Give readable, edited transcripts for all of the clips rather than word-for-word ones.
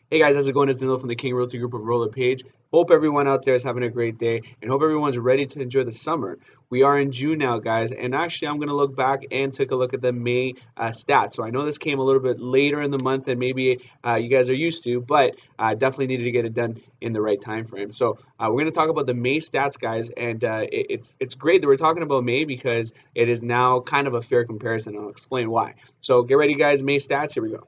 Hey guys, how's it going? It's Danilo from the King Realty Group of Roller Page. Hope everyone out there is having a great day and hope everyone's ready to enjoy the summer. We are in June now, guys, and actually I'm going to look back and take a look at the May stats. So I know this came a little bit later in the month than maybe you guys are used to, but definitely needed to get it done in the right time frame. So we're going to talk about the May stats, guys, and it's great that we're talking about May because it is now kind of a fair comparison. I'll explain why. So get ready, guys. May stats. Here we go.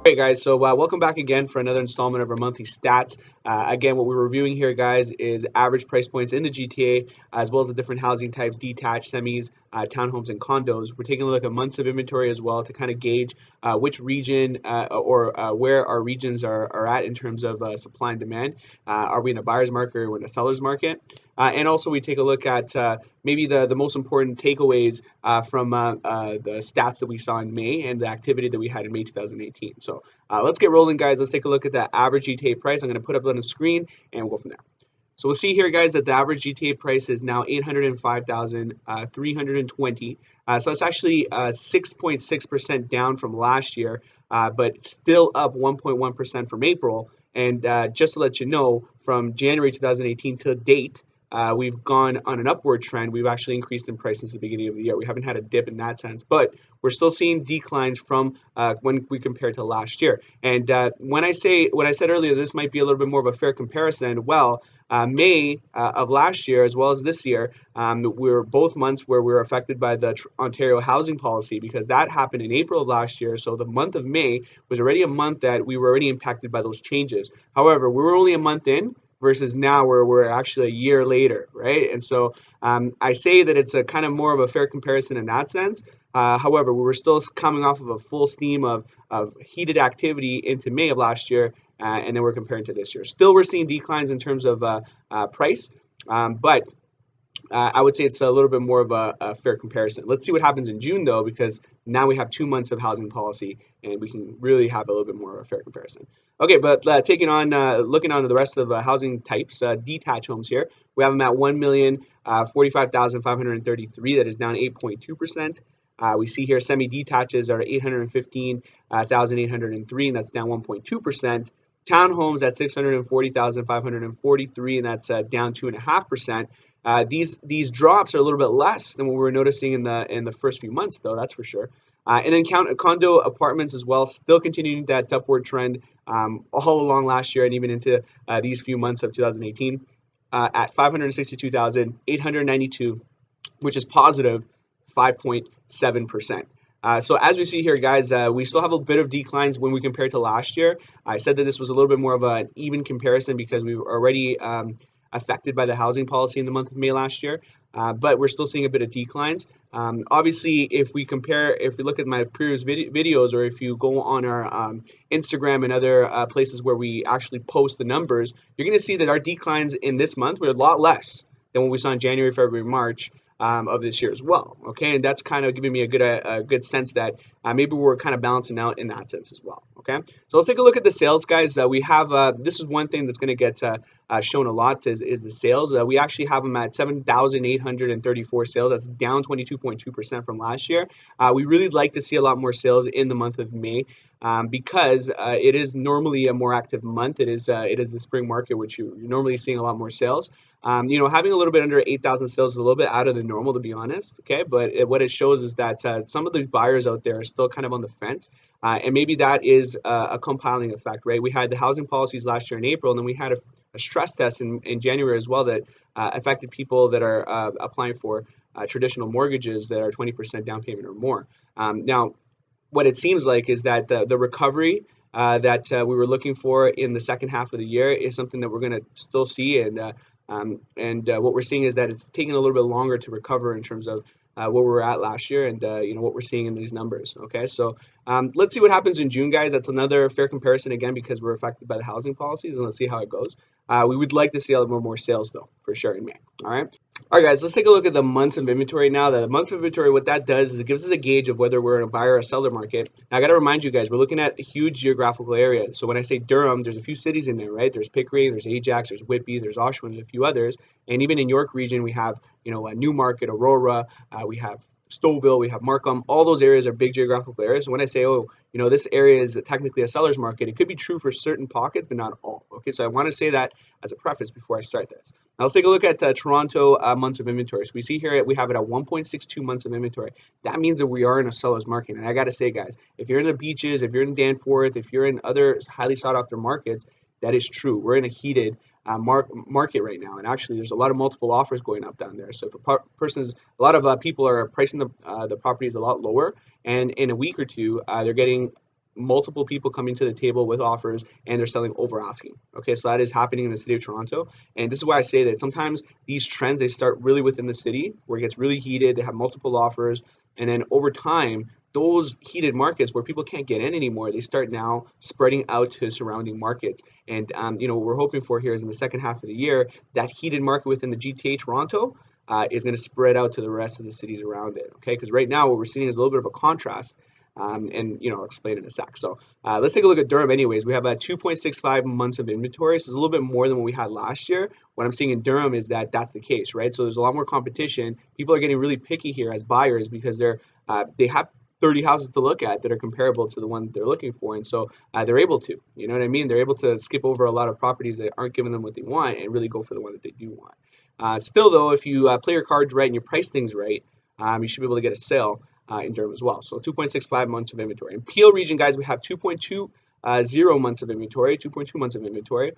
Hey guys, so welcome back again for another installment of our monthly stats. Again, what we're reviewing here, guys, is average price points in the GTA, as well as the different housing types, detached, semis, townhomes, and condos. We're taking a look at months of inventory as well to kind of gauge which region or where our regions are at in terms of supply and demand. Are we in a buyer's market or in a seller's market? And also we take a look at maybe the most important takeaways from the stats that we saw in May and the activity that we had in May 2018. So let's get rolling, guys. Let's take a look at the average GTA price. I'm going to put up on the screen and we'll go from there. So we'll see here, guys, that the average GTA price is now $805,320. So it's actually 6.6% down from last year, but still up 1.1% from April. And just to let you know, from January 2018 to date, we've gone on an upward trend. We've actually increased in price since the beginning of the year. We haven't had a dip in that sense, but we're still seeing declines from when we compare to last year. And when I said earlier, this might be a little bit more of a fair comparison. Well, May of last year, as well as this year, we're both months where we were affected by the Ontario housing policy because that happened in April of last year. So the month of May was already a month that we were already impacted by those changes. However, we were only a month in versus now where we're actually a year later, right? And so I say that it's a kind of more of a fair comparison in that sense. However, we were still coming off of a full steam of heated activity into May of last year, and then we're comparing to this year. Still, we're seeing declines in terms of price, but I would say it's a little bit more of a fair comparison. Let's see what happens in June, though, because now we have 2 months of housing policy, and we can really have a little bit more of a fair comparison. Okay, but looking on to the rest of the housing types, detached homes here, we have them at 1,045,533. That is down 8.2%. We see here semi-detaches are 815,803, and that's down 1.2%. Townhomes at 640,543, and that's down 2.5%. These drops are a little bit less than what we were noticing in the first few months, though, that's for sure. And then condo apartments as well, still continuing that upward trend all along last year and even into these few months of 2018 at 562,892, which is positive 5.7%. So as we see here, guys, we still have a bit of declines when we compare to last year. I said that this was a little bit more of an even comparison because we were already affected by the housing policy in the month of May last year, but we're still seeing a bit of declines. Obviously, if we look at my previous videos, or if you go on our Instagram and other places where we actually post the numbers, you're going to see that our declines in this month were a lot less than what we saw in January, February, March of this year as well. Okay, and that's kind of giving me a good sense that maybe we're kind of balancing out in that sense as well. Okay, so let's take a look at the sales, guys. We have this is one thing that's going to get shown a lot is the sales. We actually have them at 7,834 sales. That's down 22.2% from last year. We really like to see a lot more sales in the month of May because it is normally a more active month. It is the spring market, which you're normally seeing a lot more sales. Having a little bit under 8,000 sales is a little bit out of the normal, to be honest. Okay, but what it shows is that some of the buyers out there are still kind of on the fence, and maybe that is a compiling effect, right? We had the housing policies last year in April, and then we had a stress test in January as well that affected people that are applying for traditional mortgages that are 20% down payment or more. Now, what it seems like is that the recovery that we were looking for in the second half of the year is something that we're going to still see, and what we're seeing is that it's taking a little bit longer to recover in terms of where we were at last year and what we're seeing in these numbers. Okay, so let's see what happens in June, guys. That's another fair comparison again because we're affected by the housing policies, and let's see how it goes. We would like to see a little more sales though, for sure, in May. All right, guys, let's take a look at the months of inventory now. The month of inventory, what that does is it gives us a gauge of whether we're in a buyer or a seller market. Now, I got to remind you guys, we're looking at huge geographical areas. So when I say Durham, there's a few cities in there, right? There's Pickering, there's Ajax, there's Whitby, there's Oshawa, there's a few others. And even in York region, we have, Newmarket, Aurora, we have Stouffville, we have Markham. All those areas are big geographical areas. When I say, oh, this area is technically a seller's market, it could be true for certain pockets, but not all. Okay, so I want to say that as a preface before I start this. Now let's take a look at Toronto months of inventory. So we see here we have it at 1.62 months of inventory. That means that we are in a seller's market. And I got to say, guys, if you're in the beaches, if you're in Danforth, if you're in other highly sought after markets, that is true. We're in a heated market right now, and actually there's a lot of multiple offers going up down there. So if a lot of people are pricing the properties a lot lower, and in a week or two they're getting multiple people coming to the table with offers, and they're selling over asking. Okay, so that is happening in the city of Toronto, and this is why I say that sometimes these trends, they start really within the city where it gets really heated, they have multiple offers, and then over time those heated markets where people can't get in anymore, they start now spreading out to surrounding markets. And what we're hoping for here is in the second half of the year, that heated market within the GTA Toronto is going to spread out to the rest of the cities around it. Okay, because right now what we're seeing is a little bit of a contrast. And I'll explain in a sec. So let's take a look at Durham anyways. We have 2.65 months of inventory. So it's a little bit more than what we had last year. What I'm seeing in Durham is that that's the case, right? So there's a lot more competition. People are getting really picky here as buyers because they have 30 houses to look at that are comparable to the one that they're looking for, and so they're able to, you know what I mean? They're able to skip over a lot of properties that aren't giving them what they want and really go for the one that they do want. Still though, if you play your cards right and you price things right, you should be able to get a sale in Durham as well. So 2.65 months of inventory. In Peel region, guys, we have 2.20 months of inventory, 2.2 months of inventory.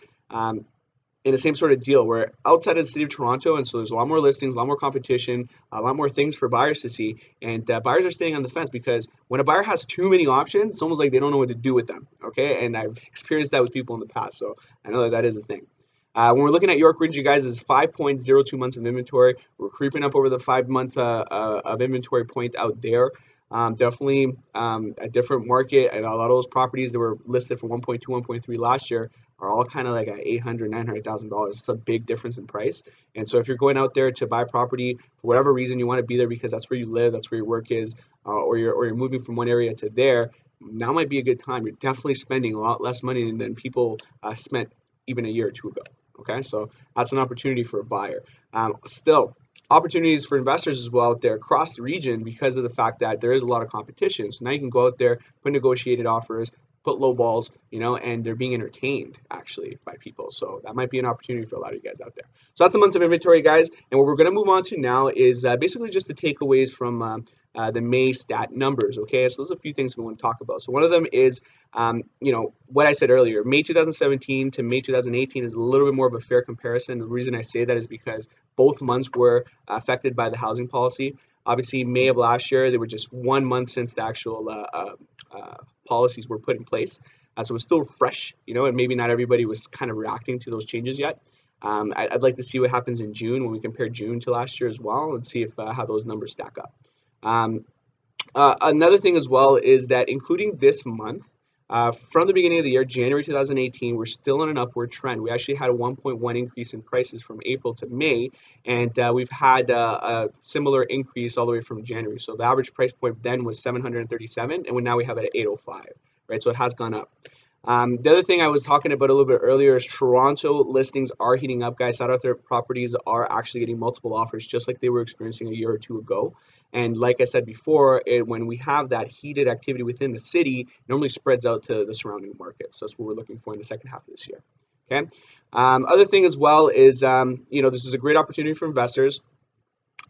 In the same sort of deal, we're outside of the city of Toronto, and so there's a lot more listings, a lot more competition, a lot more things for buyers to see, and buyers are staying on the fence because when a buyer has too many options, it's almost like they don't know what to do with them. Okay, and I've experienced that with people in the past, so I know that is a thing. When we're looking at York region, you guys, is 5.02 months of inventory. We're creeping up over the 5-month of inventory point out there. Definitely a different market, and a lot of those properties that were listed for 1.2, 1.3 last year are all kind of like at $800,000, $900,000. It's a big difference in price. And so if you're going out there to buy property for whatever reason, you want to be there because that's where you live, that's where your work is, or you're moving from one area to there, now might be a good time. You're definitely spending a lot less money than people spent even a year or two ago. Okay, so that's an opportunity for a buyer. Still, opportunities for investors as well out there across the region because of the fact that there is a lot of competition. So now you can go out there, put negotiated offers, put low balls, and they're being entertained actually by people. So that might be an opportunity for a lot of you guys out there. So that's the month of inventory, guys. And what we're going to move on to now is basically just the takeaways from the May stat numbers. Okay, so there's a few things we want to talk about. So one of them is, what I said earlier, May 2017 to May 2018 is a little bit more of a fair comparison. The reason I say that is because both months were affected by the housing policy. Obviously, May of last year, there were just 1 month since the actual policies were put in place. So it was still fresh, and maybe not everybody was kind of reacting to those changes yet. I'd like to see what happens in June when we compare June to last year as well and see if how those numbers stack up. Another thing as well is that including this month, from the beginning of the year, January 2018, we're still on an upward trend. We actually had a 1.1 increase in prices from April to May, and we've had a similar increase all the way from January. So the average price point then was 737, and now we have it at 805, right? So it has gone up. The other thing I was talking about a little bit earlier is Toronto listings are heating up, guys. Sought after properties are actually getting multiple offers, just like they were experiencing a year or two ago. And like I said before, when we have that heated activity within the city, it normally spreads out to the surrounding markets. So that's what we're looking for in the second half of this year. Okay. Other thing as well is, this is a great opportunity for investors.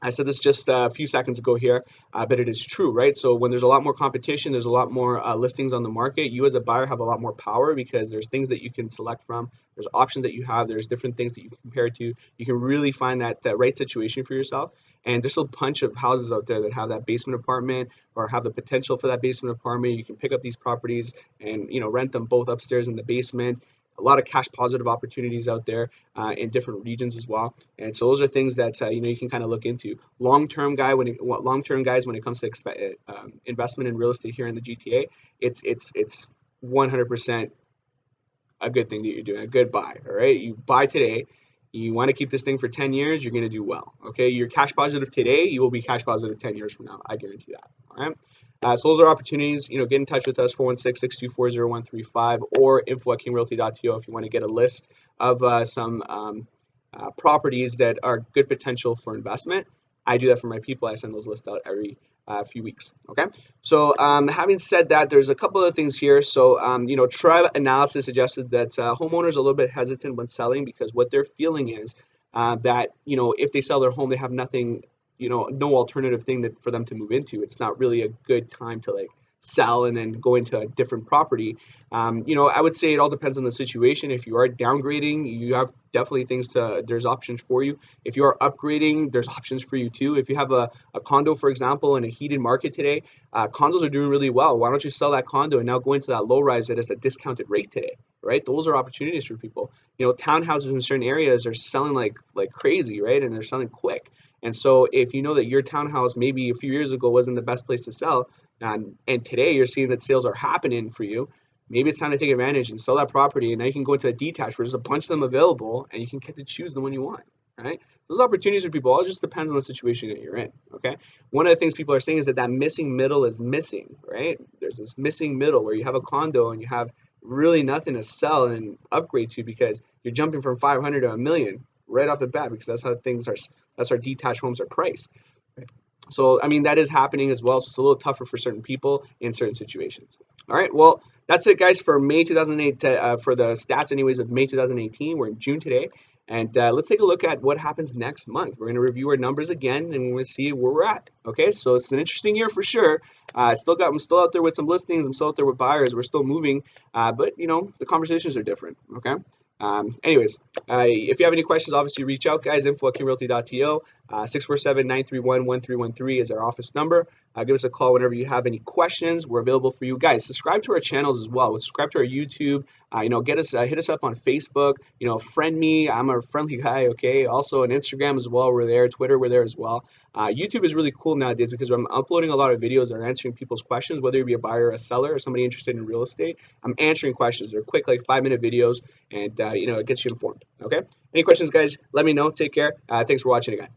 I said this just a few seconds ago here, but it is true, right? So when there's a lot more competition, there's a lot more listings on the market, you as a buyer have a lot more power because there's things that you can select from, there's options that you have, there's different things that you can compare to. You can really find that right situation for yourself. And there's a bunch of houses out there that have that basement apartment or have the potential for that basement apartment. You can pick up these properties and rent them both upstairs in the basement. A lot of cash positive opportunities out there in different regions as well, and so those are things that you can kind of look into. Long-term guys, when it comes to investment in real estate here in the GTA, it's 100% a good thing that you're doing, a good buy. All right, you buy today. You want to keep this thing for 10 years, you're going to do well. Okay, you're cash positive today, you will be cash positive 10 years from now. I guarantee that. All right. So those are opportunities. Get in touch with us, 416-624-0135 or info@kingrealty.to if you want to get a list of some properties that are good potential for investment. I do that for my people. I send those lists out every few weeks. Okay. So having said that, there's a couple of things here. So Tribe analysis suggested that homeowners are a little bit hesitant when selling because what they're feeling is that if they sell their home, they have nothing, no alternative thing that for them to move into. It's not really a good time to like sell and then go into a different property. I would say it all depends on the situation. If you are downgrading, you have definitely there's options for you. If you are upgrading, there's options for you too. If you have a condo, for example, in a heated market today, condos are doing really well. Why don't you sell that condo and now go into that low rise that is a discounted rate today, right? Those are opportunities for people. Townhouses in certain areas are selling like crazy, right? And they're selling quick. And so if you know that your townhouse maybe a few years ago wasn't the best place to sell, and today you're seeing that sales are happening for you, maybe it's time to take advantage and sell that property. And now you can go into a detached where there's a bunch of them available and you can get to choose the one you want, right? So those opportunities for people, all just depends on the situation that you're in, okay? One of the things people are saying is that missing middle is missing, right? There's this missing middle where you have a condo and you have really nothing to sell and upgrade to because you're jumping from 500 to a million right off the bat because that's how detached homes are priced. Right? So, I mean, that is happening as well. So it's a little tougher for certain people in certain situations. All right. Well, that's it, guys, for May 2008, for the stats, anyways, of May 2018. We're in June today. And let's take a look at what happens next month. We're going to review our numbers again, and we're going to see where we're at. Okay, so it's an interesting year for sure. I'm still out there with some listings. I'm still out there with buyers. We're still moving, but the conversations are different. Okay. Anyways, if you have any questions, obviously reach out, guys. info@kingrealty.to. 647-931-1313 is our office number. Give us a call whenever you have any questions. We're available for you guys. Subscribe to our channels as well. Subscribe to our YouTube. Hit us up on Facebook. Friend me. I'm a friendly guy. Okay. Also on Instagram as well. We're there. Twitter, we're there as well. YouTube is really cool nowadays because I'm uploading a lot of videos that are answering people's questions, whether you be a buyer or a seller or somebody interested in real estate. I'm answering questions. They're quick, like 5-minute videos, and it gets you informed. Okay. Any questions, guys? Let me know. Take care. Thanks for watching again.